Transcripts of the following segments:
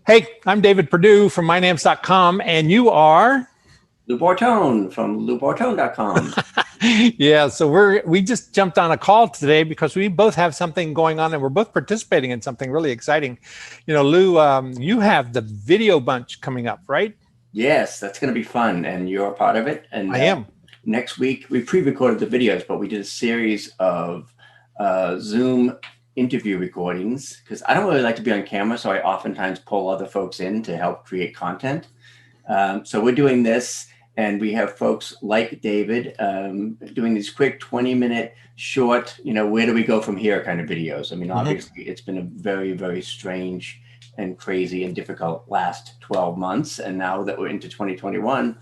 Hey, I'm David Perdue from mynamps.com, and you are? Lou Bortone from loubortone.com. Yeah, so we just jumped on a call today because we both have something going on and we're both participating in something really exciting. You know, Lou, you have the video bunch coming up, right? Yes, that's going to be fun, and you're a part of it. And I am. Next week, we pre-recorded the videos, but we did a series of Zoom interview recordings because I don't really like to be on camera, so I oftentimes pull other folks in to help create content. So we're doing this, and we have folks like David doing these quick 20-minute short, where do we go from here kind of videos. I mean, obviously, it's been a very, very strange and crazy and difficult last 12 months. And now that we're into 2021,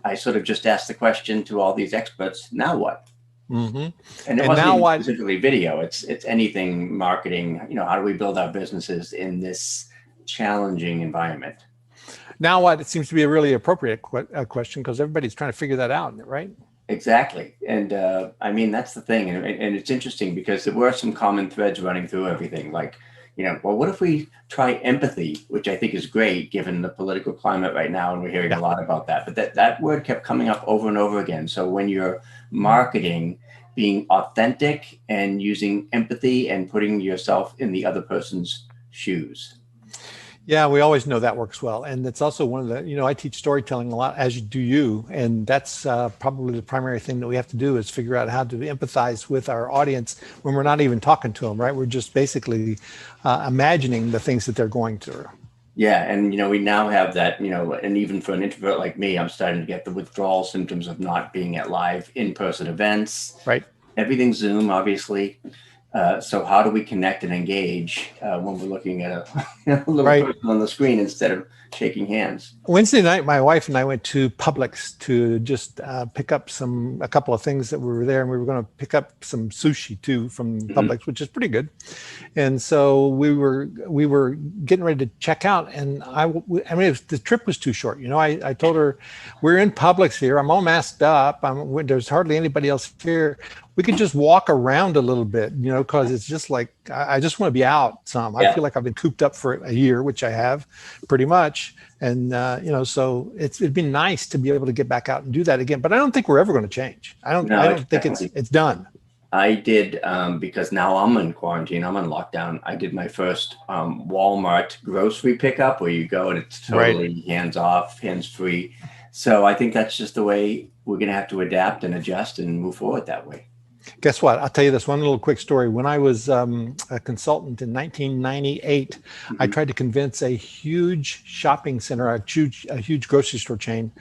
I sort of just asked the question to all these experts, now what? And it wasn't now even specifically video. It's anything marketing. How do we build our businesses in this challenging environment? Now what? It seems to be a really appropriate question because everybody's trying to figure that out, right? Exactly. And I mean, that's the thing. And it's interesting because there were some common threads running through everything. Like, well, what if we try empathy, which I think is great given the political climate right now. And we're hearing a lot about that. But that word kept coming up over and over again. So when you're marketing, being authentic and using empathy and putting yourself in the other person's shoes. Yeah, we always know that works well. And it's also one of the, I teach storytelling a lot, as do you. And that's probably the primary thing that we have to do is figure out how to empathize with our audience when we're not even talking to them, right? We're just basically imagining the things that they're going through. Yeah. And, we now have that, and even for an introvert like me, I'm starting to get the withdrawal symptoms of not being at live in-person events. Right. Everything's Zoom, obviously. So how do we connect and engage when we're looking at a little person on the screen instead of shaking hands? Wednesday night, my wife and I went to Publix to just pick up a couple of things that were there, and we were going to pick up some sushi too from Publix, which is pretty good. And so we were getting ready to check out, and the trip was too short. I told her, we're in Publix here. I'm all masked up. There's hardly anybody else here. We could just walk around a little bit, because it's just like, I just want to be out some. I feel like I've been cooped up for a year, which I have pretty much. And, so it'd be nice to be able to get back out and do that again. But I don't think we're ever going to change. I don't think it's done. I did, because now I'm in quarantine, I'm on lockdown. I did my first Walmart grocery pickup where you go and it's totally hands off, hands free. So I think that's just the way we're going to have to adapt and adjust and move forward that way. Guess what? I'll tell you this one little quick story. When I was a consultant in 1998, I tried to convince a huge shopping center, a huge grocery store chain,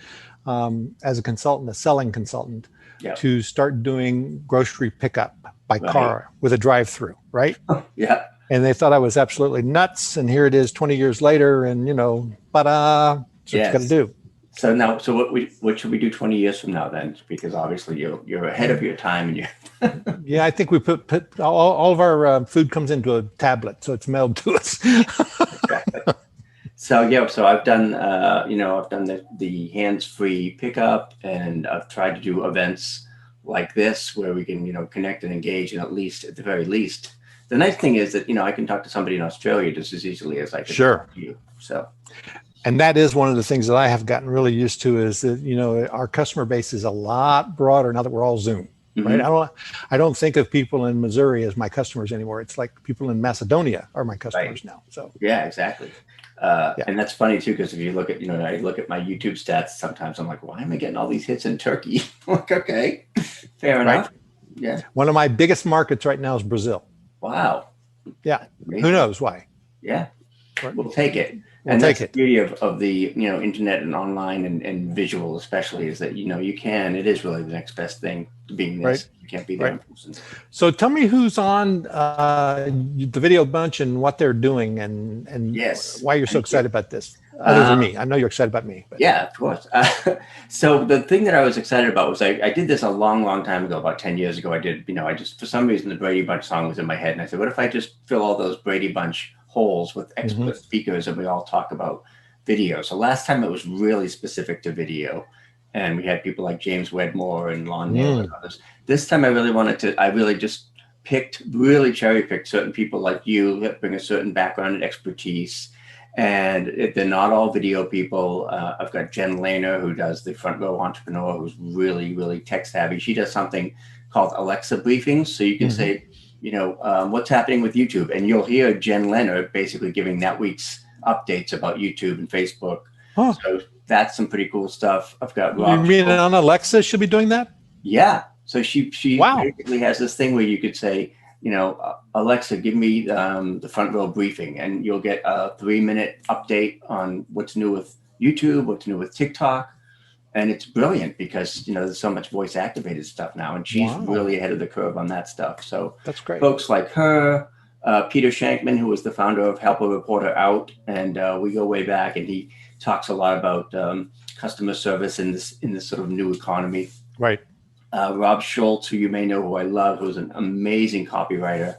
as a consultant, a selling consultant, to start doing grocery pickup by car with a drive-through, right? Yeah. And they thought I was absolutely nuts. And here it is 20 years later, and that's what you got to do. So now, what should we do 20 years from now then? Because obviously you're ahead of your time, and Yeah, I think we put all of our food comes into a tablet, so it's mailed to us. Exactly. So I've done the hands-free pickup, and I've tried to do events like this where we can connect and engage, and at the very least, the nice thing is that I can talk to somebody in Australia just as easily as I can talk to you. So. And that is one of the things that I have gotten really used to is that, our customer base is a lot broader now that we're all Zoom, right? I don't think of people in Missouri as my customers anymore. It's like people in Macedonia are my customers now. So yeah, exactly. And that's funny too, because if you look at, I look at my YouTube stats, sometimes I'm like, why am I getting all these hits in Turkey? I'm like, okay, fair enough. Yeah. One of my biggest markets right now is Brazil. Wow. Yeah. Amazing. Who knows why? Yeah. We'll take it. And that's the beauty of the internet and online and visual especially is that it is really the next best thing to being this. You can't be there in person. So tell me who's on the video bunch and what they're doing and why you're so excited about this. Other than me, I know you're excited about me. But. Yeah, of course. So the thing that I was excited about was I did this a long time ago, about 10 years ago. I did I just for some reason the Brady Bunch song was in my head, and I said, what if I just fill all those Brady Bunch holes with expert speakers and we all talk about video. So last time it was really specific to video, and we had people like James Wedmore and Lon Nail and others. This time I really just cherry picked certain people like you that bring a certain background and expertise And they're not all video people. I've got Jen Lehner, who does the Front Row Entrepreneur, who's really, really tech savvy. She does something called Alexa briefings. So you can say, what's happening with YouTube? And you'll hear Jen Lehner basically giving that week's updates about YouTube and Facebook. Huh. So that's some pretty cool stuff. I've got You Rob. mean on Alexa she'll be doing that? Yeah. So she Wow. basically has this thing where you could say, Alexa, give me the Front Row briefing, and you'll get a 3-minute update on what's new with YouTube, what's new with TikTok. And it's brilliant because, there's so much voice activated stuff now, and she's really ahead of the curve on that stuff. So that's great. Folks like her, Peter Shankman, who was the founder of Help a Reporter Out. And we go way back, and he talks a lot about customer service in this sort of new economy. Right. Rob Schultz, who you may know, who I love, who's an amazing copywriter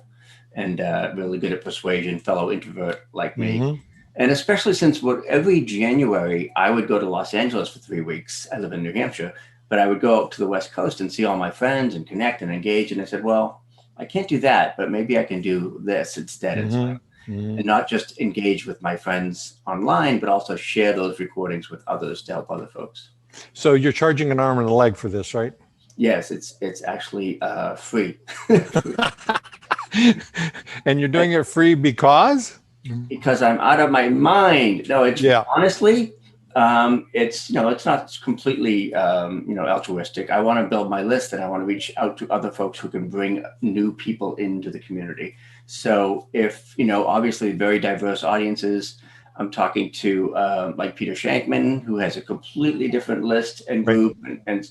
and really good at persuasion, fellow introvert like me. And especially since every January, I would go to Los Angeles for 3 weeks. I live in New Hampshire, but I would go up to the West Coast and see all my friends and connect and engage. And I said, well, I can't do that, but maybe I can do this instead. And not just engage with my friends online, but also share those recordings with others to help other folks. So you're charging an arm and a leg for this, right? Yes, it's actually free. And you're doing it free because? Because I'm out of my mind. No, it's honestly, it's not completely altruistic. I want to build my list, and I want to reach out to other folks who can bring new people into the community. So if obviously very diverse audiences. I'm talking to like Peter Shankman, who has a completely different list and group, and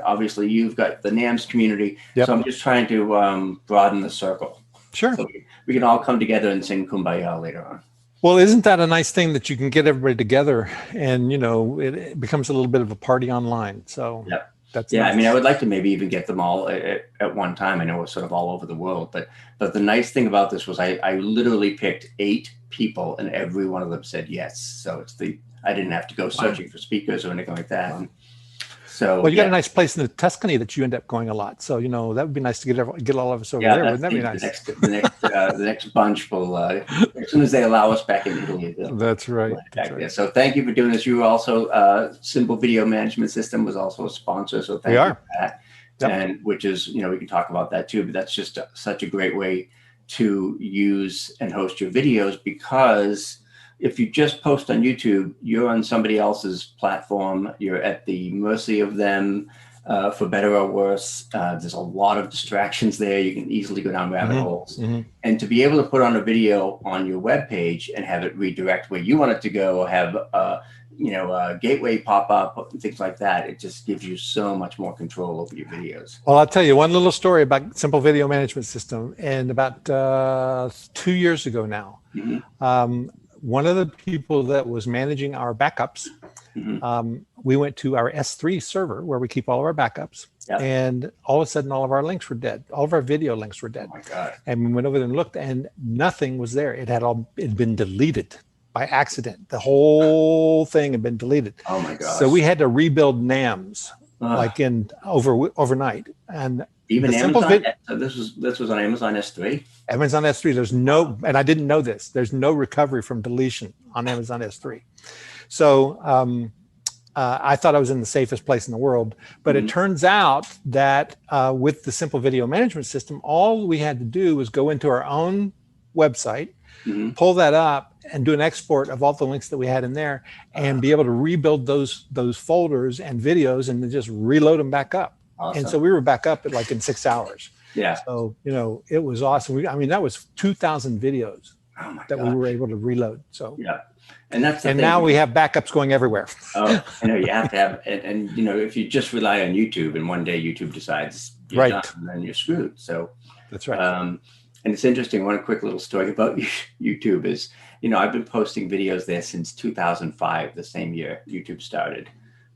obviously you've got the NAMS community. So I'm just trying to broaden the circle. Sure. So we can all come together and sing Kumbaya later on. Well, isn't that a nice thing that you can get everybody together and, it becomes a little bit of a party online. So that's nice. I mean, I would like to maybe even get them all at one time. I know it's sort of all over the world, but the nice thing about this was I literally picked 8 people and every one of them said yes. So I didn't have to go searching for speakers or anything like that. And so, well, you got a nice place in the Tuscany that you end up going a lot. So, that would be nice to get all of us over there. Wouldn't that be nice? The next bunch will, as soon as they allow us back in Italy. That's right. There. So thank you for doing this. You were also, Simple Video Management System was also a sponsor. So thank you for that. And which is, we can talk about that too, but that's just such a great way to use and host your videos, because if you just post on YouTube, you're on somebody else's platform. You're at the mercy of them, for better or worse. There's a lot of distractions there. You can easily go down rabbit holes. And to be able to put on a video on your webpage and have it redirect where you want it to go, or have a gateway pop up, things like that, it just gives you so much more control over your videos. Well, I'll tell you one little story about Simple Video Management System. And about 2 years ago now, one of the people that was managing our backups, we went to our S3 server where we keep all of our backups, and all of a sudden all of our links were dead. All of our video links were dead. Oh my God. And we went over there and looked, and nothing was there. It had been deleted by accident. The whole thing had been deleted. Oh my gosh. So we had to rebuild NAMS like overnight. And even Amazon, so this was on Amazon S3? Amazon S3, there's no, and I didn't know this, there's no recovery from deletion on Amazon S3. So I thought I was in the safest place in the world, but it turns out that with the Simple Video Management System, all we had to do was go into our own website, pull that up, and do an export of all the links that we had in there, and be able to rebuild those folders and videos, and then just reload them back up. Awesome. And so we were back up in 6 hours. Yeah. So, it was awesome. That was 2,000 videos that we were able to reload. So, and that's the thing. Now we have backups going everywhere. Oh, you have to have, and if you just rely on YouTube and one day YouTube decides you're done, then you're screwed. So that's right. And it's interesting. One quick little story about YouTube is, I've been posting videos there since 2005, the same year YouTube started.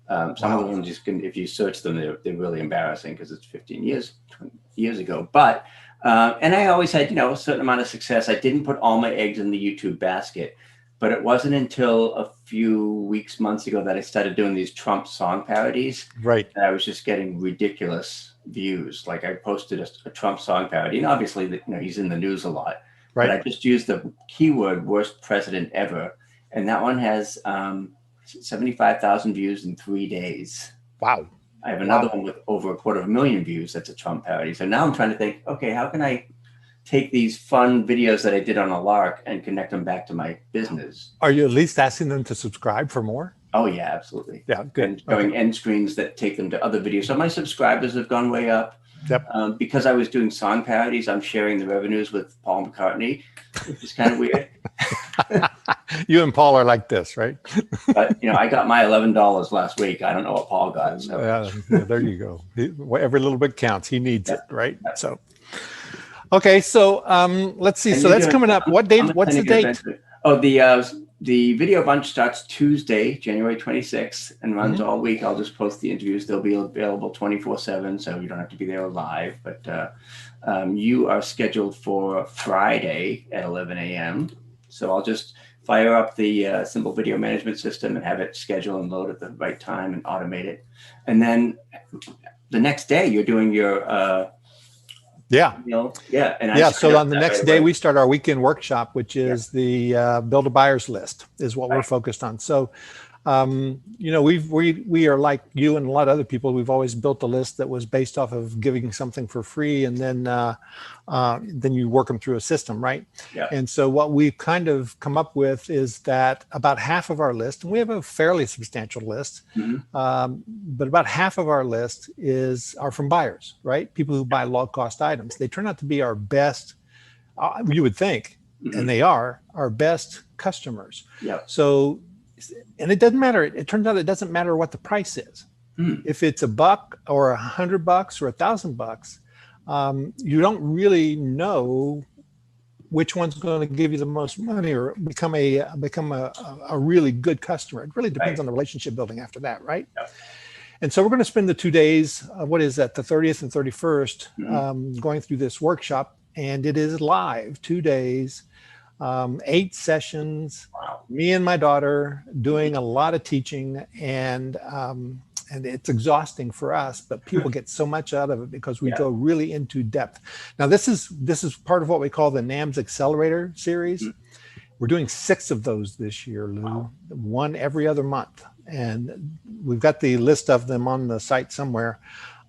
Some of them if you search them, they're really embarrassing because it's 15 years, 20 years ago. But, and I always had, a certain amount of success. I didn't put all my eggs in the YouTube basket, but it wasn't until a few months ago that I started doing these Trump song parodies. Right. And I was just getting ridiculous views. Like I posted a Trump song parody, and obviously, he's in the news a lot. Right. But I just used the keyword "worst president ever," and that one has 75,000 views in 3 days. Wow. I have another one with over 250,000 views. That's a Trump parody. So now I'm trying to think, okay, how can I take these fun videos that I did on a lark and connect them back to my business? Are you at least asking them to subscribe for more? Oh yeah, absolutely. Yeah, good. And showing end screens that take them to other videos. So my subscribers have gone way up. Yep. Because I was doing song parodies, I'm sharing the revenues with Paul McCartney, which is kind of weird. You and Paul are like this, right? But I got my $11 last week. I don't know what Paul got. So yeah, there you go. Every little bit counts. He needs it, right? So, okay, so let's see. So that's coming up. What date? What's the date? Oh, the video bunch starts Tuesday, January 26th, and runs all week. I'll just post the interviews. They'll be available 24/7, so you don't have to be there live. But you are scheduled for Friday at 11 a.m. So I'll just fire up the simple video management system and have it schedule and load at the right time and automate it. And then the next day, you're doing your So on the next day, we start our weekend workshop, which is the build a buyer's list is what we're focused on. So, we are like you and a lot of other people. We've always built a list that was based off of giving something for free, and then you work them through a system, right? Yeah. And so what we've kind of come up with is that about half of our list, and we have a fairly substantial list, but about half of our list are from buyers, right? People who buy low cost items. They turn out to be our best, you would think, and they are our best customers. Yeah. So, and it doesn't matter. It turns out it doesn't matter what the price is. If it's $100 or $100 or $1,000, you don't really know which one's going to give you the most money or become a really good customer. It really depends on the relationship building after that, right? Yeah. And so we're going to spend the 2 days, what is that, the 30th and 31st, going through this workshop, and it is live, 2 days. 8 sessions, me and my daughter doing a lot of teaching, and it's exhausting for us, but people get so much out of it because we go really into depth. Now, this is part of what we call the NAMS Accelerator series. We're doing 6 of those this year, Lou, one every other month. And we've got the list of them on the site somewhere.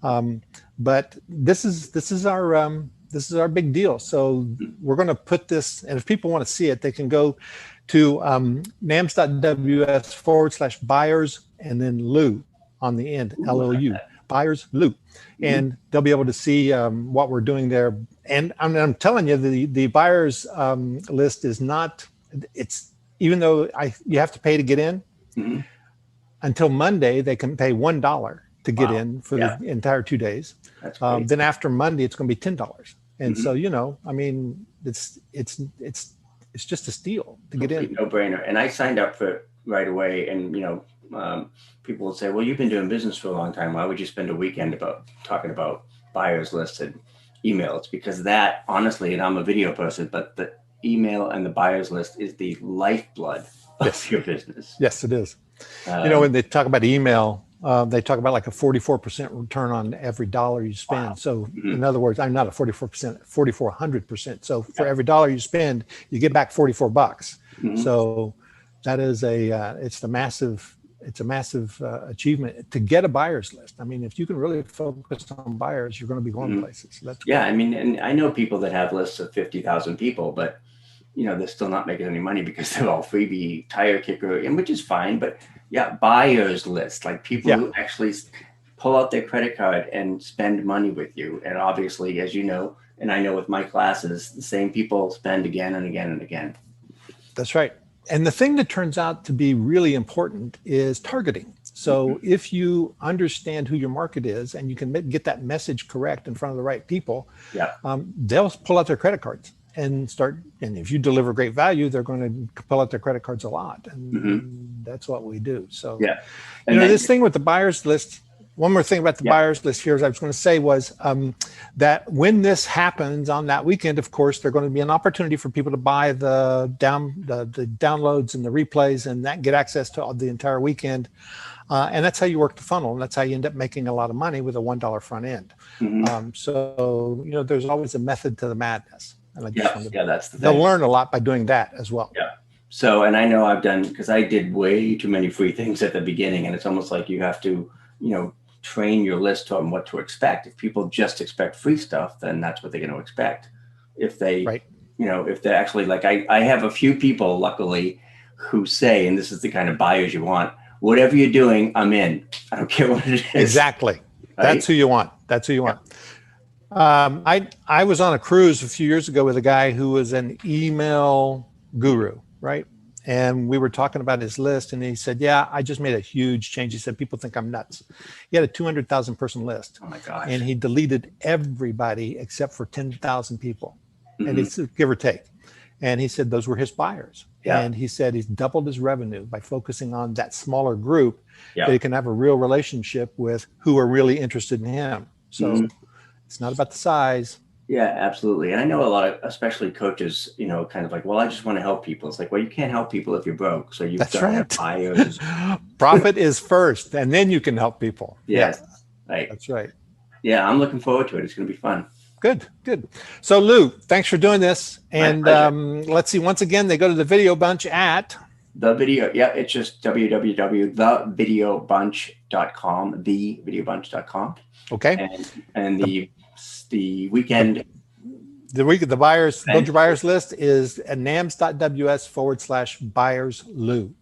But this is our big deal. So we're going to put this, and if people want to see it, they can go to nams.ws/buyers and then Lou on the end, LOU, buyers Lou, and they'll be able to see what we're doing there. And I'm telling you, the buyers list is not. It's even though you have to pay to get in. Until Monday, they can pay $1 to get in for the entire 2 days. Then after Monday, it's going to be $10. And so, I mean, it's just a steal to get in. No brainer. And I signed up for it right away. And, people will say, well, you've been doing business for a long time. Why would you spend a weekend talking about buyers lists and email? It's because that, honestly, and I'm a video person, but the email and the buyers list is the lifeblood of your business. Yes, it is. When they talk about email, they talk about like a 44% return on every dollar you spend. So in other words, I'm not a 44%, 4,400%. So for every dollar you spend, you get back $44. So that is it's a massive achievement to get a buyer's list. I mean, if you can really focus on buyers, you're going to be going places. So that's I mean, and I know people that have lists of 50,000 people, but they're still not making any money because they're all freebie tire kicker, and which is fine. But buyers list, like people who actually pull out their credit card and spend money with you. And obviously, as you know, and I know with my classes, the same people spend again and again and again. That's right. And the thing that turns out to be really important is targeting. So if you understand who your market is and you can get that message correct in front of the right people, they'll pull out their credit cards and start. And if you deliver great value, they're going to pull out their credit cards a lot. And that's what we do. So, and this thing with the buyers list, one more thing about the buyers list here, as I was going to say, was that when this happens on that weekend, of course, there's going to be an opportunity for people to buy the downloads and the replays and that get access to the entire weekend. And that's how you work the funnel. And that's how you end up making a lot of money with a $1 front end. So, there's always a method to the madness. And I just that's the thing. They'll learn a lot by doing that as well. Yeah. So, and I know I've done, because I did way too many free things at the beginning, and it's almost like you have to, train your list on what to expect. If people just expect free stuff, then that's what they're going to expect. If they, Right. if they're actually like, I have a few people, luckily, who say, and this is the kind of buyers you want, whatever you're doing, I'm in. I don't care what it is. Exactly. Right? That's who you want. That's who you want. I was on a cruise a few years ago with a guy who was an email guru, right? And we were talking about his list, and he said, yeah, I just made a huge change. He said, people think I'm nuts. He had a 200,000 person list. Oh my gosh. And he deleted everybody except for 10,000 people. And it's give or take. And he said those were his buyers. Yeah. And he said he's doubled his revenue by focusing on that smaller group Yeah. that he can have a real relationship with who are really interested in him. So it's not about the size. Yeah, absolutely. And I know a lot of, especially coaches, kind of like, well, I just want to help people. It's like, well, you can't help people if you're broke. So you've got to have buyers. Profit is first, and then you can help people. Yes. Right. That's right. Yeah, I'm looking forward to it. It's going to be fun. Good. So Lou, thanks for doing this. And let's see, once again, they go to the Video Bunch at the video. Yeah, it's just www.thevideobunch.com, thevideobunch.com. Okay. And the weekend. The buyers, build your buyers list is at nams.ws/buyers Lou.